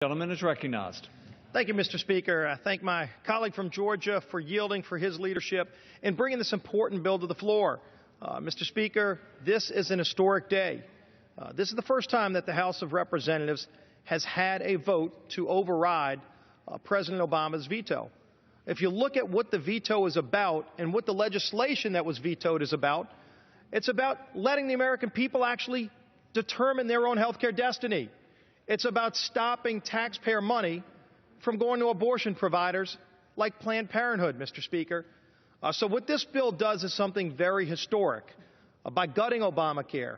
Gentleman is recognized. Thank you, Mr. Speaker. I thank my colleague from Georgia for yielding for his leadership in bringing this important bill to the floor. Mr. Speaker, this is an historic day. This is the first time that the House of Representatives has had a vote to override President Obama's veto. If you look at what the veto is about and what the legislation that was vetoed is about, it's about letting the American people actually determine their own health care destiny. It's about stopping taxpayer money from going to abortion providers like Planned Parenthood, Mr. Speaker. So what this bill does is something very historic. By gutting Obamacare,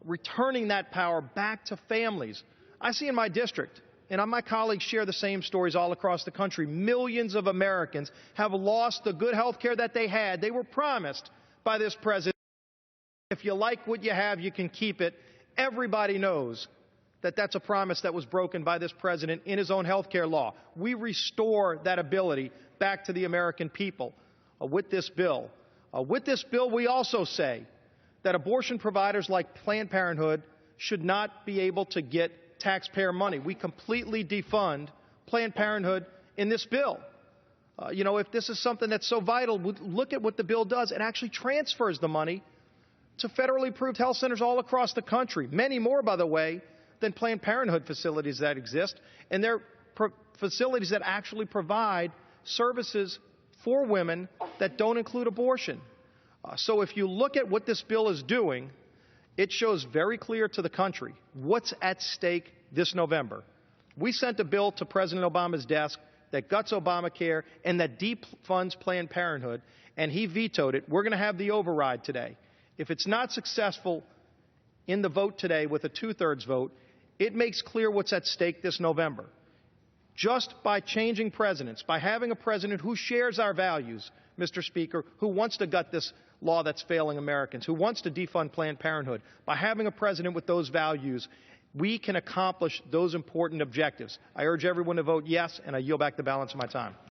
returning that power back to families. I see in my district, and my colleagues share the same stories all across the country, millions of Americans have lost the good health care that they had. They were promised by this president. If you like what you have, you can keep it. Everybody knows that that's a promise that was broken by this president in his own health care law. We restore that ability back to the American people with this bill. With this bill, we also say that abortion providers like Planned Parenthood should not be able to get taxpayer money. We completely defund Planned Parenthood in this bill. If this is something that's so vital, look at what the bill does. It actually transfers the money to federally approved health centers all across the country, many more, by the way, than Planned Parenthood facilities that exist, and they're facilities that actually provide services for women that don't include abortion. So if you look at what this bill is doing, it shows very clear to the country what's at stake this November. We sent a bill to President Obama's desk that guts Obamacare and that defunds Planned Parenthood, and he vetoed it. We're going to have the override today. If it's not successful in the vote today with a two-thirds vote, it makes clear what's at stake this November. Just by changing presidents, by having a president who shares our values, Mr. Speaker, who wants to gut this law that's failing Americans, who wants to defund Planned Parenthood, by having a president with those values, we can accomplish those important objectives. I urge everyone to vote yes, and I yield back the balance of my time.